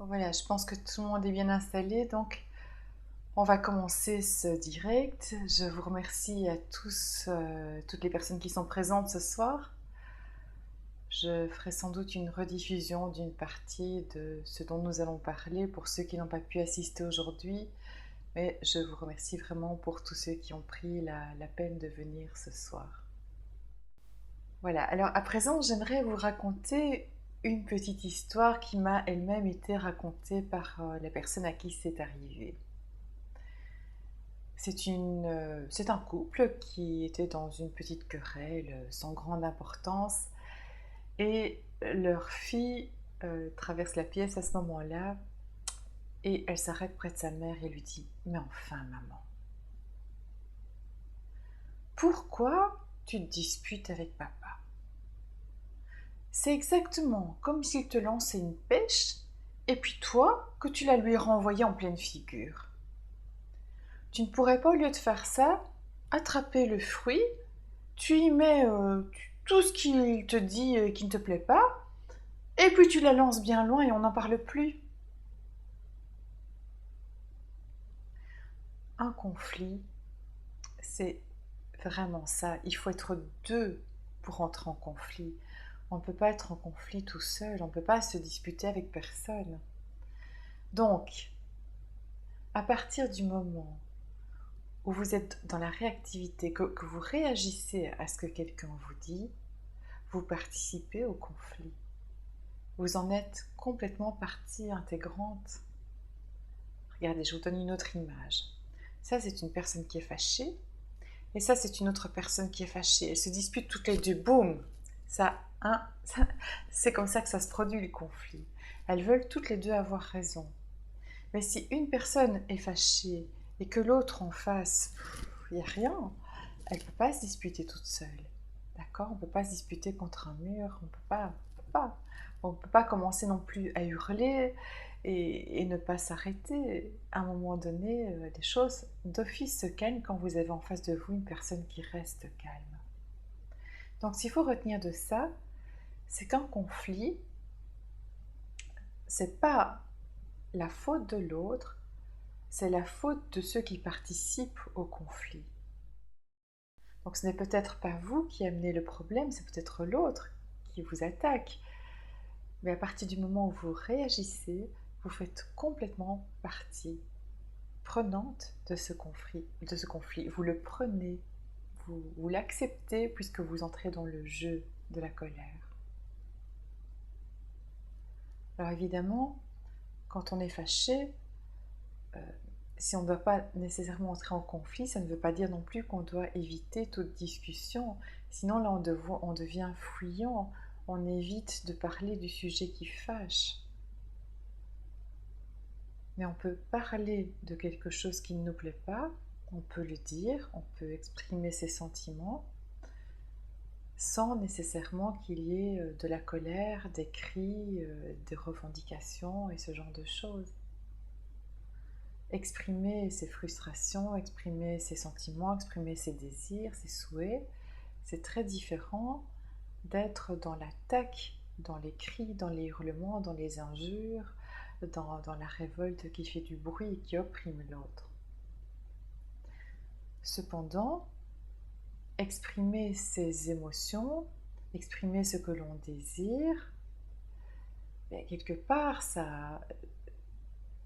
Voilà, je pense que tout le monde est bien installé, donc on va commencer ce direct. Je vous remercie à tous, toutes les personnes qui sont présentes ce soir. Je ferai sans doute une rediffusion d'une partie de ce dont nous allons parler pour ceux qui n'ont pas pu assister aujourd'hui, mais je vous remercie vraiment pour tous ceux qui ont pris la peine de venir ce soir. Voilà, alors à présent, j'aimerais vous raconter une petite histoire qui m'a elle-même été racontée par la personne à qui c'est arrivé. C'est un couple qui était dans une petite querelle sans grande importance et leur fille traverse la pièce à ce moment-là et elle s'arrête près de sa mère et lui dit: «Mais enfin maman, pourquoi tu te disputes avec papa? C'est exactement comme s'il te lançait une pêche et puis toi que tu la lui renvoyais en pleine figure. Tu ne pourrais pas, au lieu de faire ça, attraper le fruit, tu y mets tout ce qu'il te dit qui ne te plaît pas, et puis tu la lances bien loin et on n'en parle plus.» Un conflit, c'est vraiment ça. Il faut être deux pour entrer en conflit. On ne peut pas être en conflit tout seul, on ne peut pas se disputer avec personne. Donc, à partir du moment où vous êtes dans la réactivité, que vous réagissez à ce que quelqu'un vous dit, vous participez au conflit. Vous en êtes complètement partie intégrante. Regardez, je vous donne une autre image. Ça, c'est une personne qui est fâchée, et ça, c'est une autre personne qui est fâchée. Elles se disputent toutes les deux, boum. Ça, c'est comme ça que ça se produit, le conflit. Elles veulent toutes les deux avoir raison. Mais si une personne est fâchée et que l'autre en face, il n'y a rien, elle ne peut pas se disputer toute seule. D'accord? On ne peut pas se disputer contre un mur, on ne peut pas. On peut pas. On ne peut pas commencer non plus à hurler et ne pas s'arrêter. À un moment donné, les choses d'office se calment quand vous avez en face de vous une personne qui reste calme. Donc, s'il faut retenir de ça, c'est qu'un conflit, c'est pas la faute de l'autre, c'est la faute de ceux qui participent au conflit. Donc ce n'est peut-être pas vous qui amenez le problème, c'est peut-être l'autre qui vous attaque. Mais à partir du moment où vous réagissez, vous faites complètement partie prenante de ce conflit. Vous le prenez, vous l'acceptez puisque vous entrez dans le jeu de la colère. Alors évidemment, quand on est fâché, euh, si on ne doit pas nécessairement entrer en conflit, ça ne veut pas dire non plus qu'on doit éviter toute discussion. Sinon, là, on devient fuyant, on évite de parler du sujet qui fâche. Mais on peut parler de quelque chose qui ne nous plaît pas, on peut le dire, on peut exprimer ses sentiments, sans nécessairement qu'il y ait de la colère, des cris, des revendications et ce genre de choses. Exprimer ses frustrations, exprimer ses sentiments, exprimer ses désirs, ses souhaits, c'est très différent d'être dans l'attaque, dans les cris, dans les hurlements, dans les injures, dans la révolte qui fait du bruit et qui opprime l'autre. Cependant, exprimer ses émotions, exprimer ce que l'on désire, quelque part, ça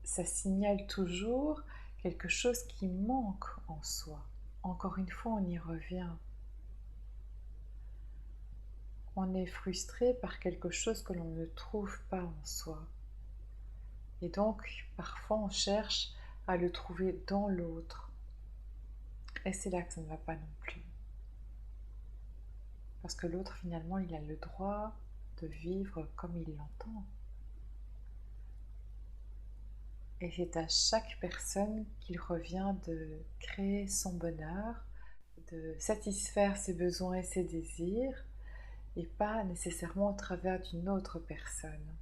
signale toujours quelque chose qui manque en soi. Encore une fois, on y revient. On est frustré par quelque chose que l'on ne trouve pas en soi. Et donc, parfois, on cherche à le trouver dans l'autre. Et c'est là que ça ne va pas non plus. Parce que l'autre, finalement, il a le droit de vivre comme il l'entend. Et c'est à chaque personne qu'il revient de créer son bonheur, de satisfaire ses besoins et ses désirs, et pas nécessairement au travers d'une autre personne.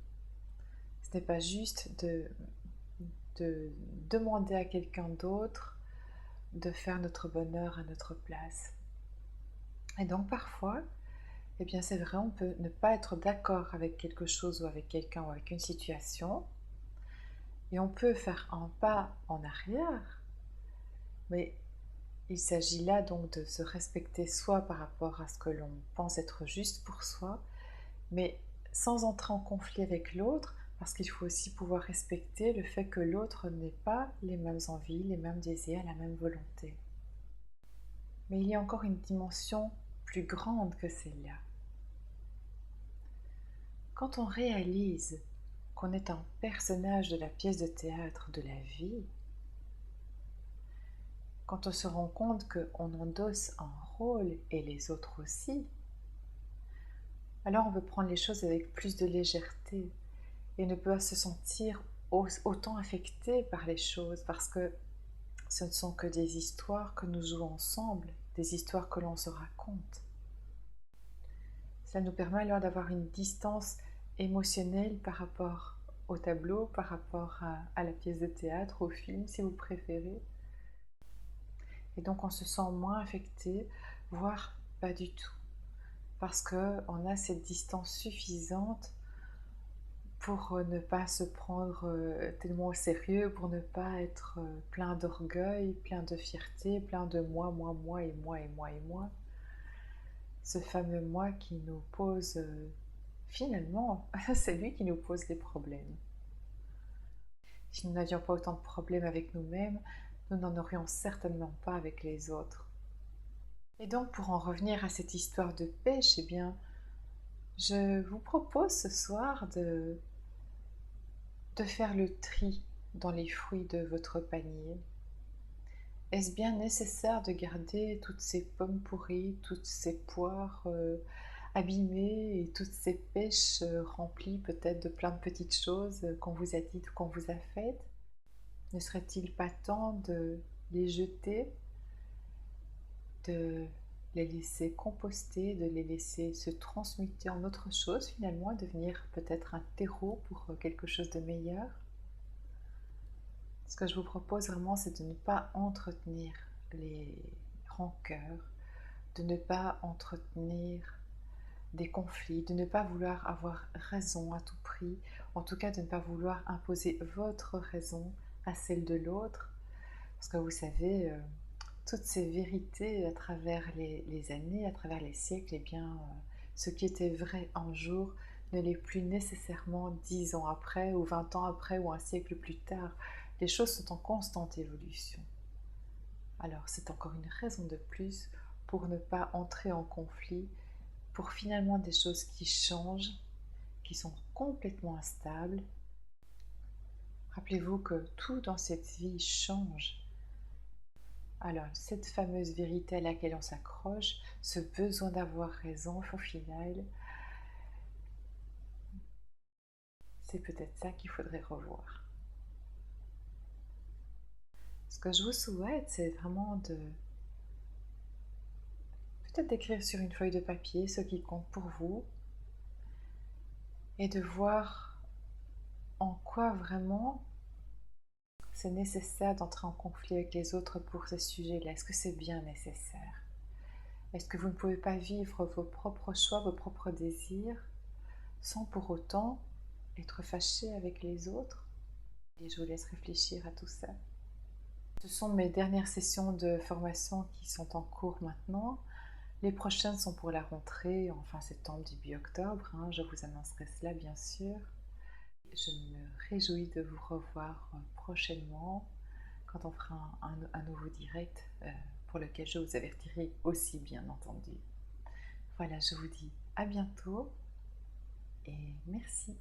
Ce n'est pas juste de demander à quelqu'un d'autre de faire notre bonheur à notre place. Et donc parfois, eh bien c'est vrai, on peut ne pas être d'accord avec quelque chose ou avec quelqu'un ou avec une situation, Et on peut faire un pas en arrière, mais il s'agit là donc de se respecter soi par rapport à ce que l'on pense être juste pour soi, mais sans entrer en conflit avec l'autre, parce qu'il faut aussi pouvoir respecter le fait que l'autre n'ait pas les mêmes envies, les mêmes désirs, la même volonté. Mais il y a encore une dimension plus grande que celle-là. Quand on réalise qu'on est un personnage de la pièce de théâtre de la vie, quand on se rend compte qu'on endosse un rôle et les autres aussi, alors on peut prendre les choses avec plus de légèreté et ne pas se sentir autant affecté par les choses parce que ce ne sont que des histoires que nous jouons ensemble, des histoires que l'on se raconte. Cela nous permet alors d'avoir une distance émotionnelle par rapport au tableau, par rapport à la pièce de théâtre, au film si vous préférez. Et donc on se sent moins affecté, voire pas du tout. Parce qu'on a cette distance suffisante pour ne pas se prendre tellement au sérieux, pour ne pas être plein d'orgueil, plein de fierté, plein de moi, moi, moi et moi et moi et moi. Ce fameux moi qui nous pose, finalement, c'est lui qui nous pose les problèmes. Si nous n'avions pas autant de problèmes avec nous-mêmes, nous n'en aurions certainement pas avec les autres. Et donc pour en revenir à cette histoire de pêche, eh bien, je vous propose ce soir de faire le tri dans les fruits de votre panier. Est-ce bien nécessaire de garder toutes ces pommes pourries, toutes ces poires abîmées et toutes ces pêches remplies peut-être de plein de petites choses qu'on vous a dites ou qu'on vous a faites? Ne serait-il pas temps de les jeter, de les laisser composter, de les laisser se transmuter en autre chose finalement, devenir peut-être un terreau pour quelque chose de meilleur? Ce que je vous propose vraiment, c'est de ne pas entretenir les rancœurs, de ne pas entretenir des conflits, de ne pas vouloir avoir raison à tout prix, en tout cas de ne pas vouloir imposer votre raison à celle de l'autre, parce que vous savez, toutes ces vérités à travers les années, à travers les siècles, eh bien, ce qui était vrai un jour ne l'est plus nécessairement 10 ans après, ou 20 ans après, ou un siècle plus tard. Les choses sont en constante évolution. Alors c'est encore une raison de plus pour ne pas entrer en conflit, pour finalement des choses qui changent, qui sont complètement instables. Rappelez-vous que tout dans cette vie change. Alors cette fameuse vérité à laquelle on s'accroche, ce besoin d'avoir raison au final, c'est peut-être ça qu'il faudrait revoir. Ce que je vous souhaite, c'est vraiment de peut-être d'écrire sur une feuille de papier ce qui compte pour vous et de voir en quoi vraiment c'est nécessaire d'entrer en conflit avec les autres pour ce sujet-là. Est-ce que c'est bien nécessaire? Est-ce que vous ne pouvez pas vivre vos propres choix, vos propres désirs sans pour autant être fâché avec les autres? Et je vous laisse réfléchir à tout ça. Ce sont mes dernières sessions de formation qui sont en cours maintenant. Les prochaines sont pour la rentrée en fin septembre, début octobre. Je vous annoncerai cela bien sûr. Je me réjouis de vous revoir prochainement quand on fera un nouveau direct pour lequel je vous avertirai aussi bien entendu. Voilà, je vous dis à bientôt et merci.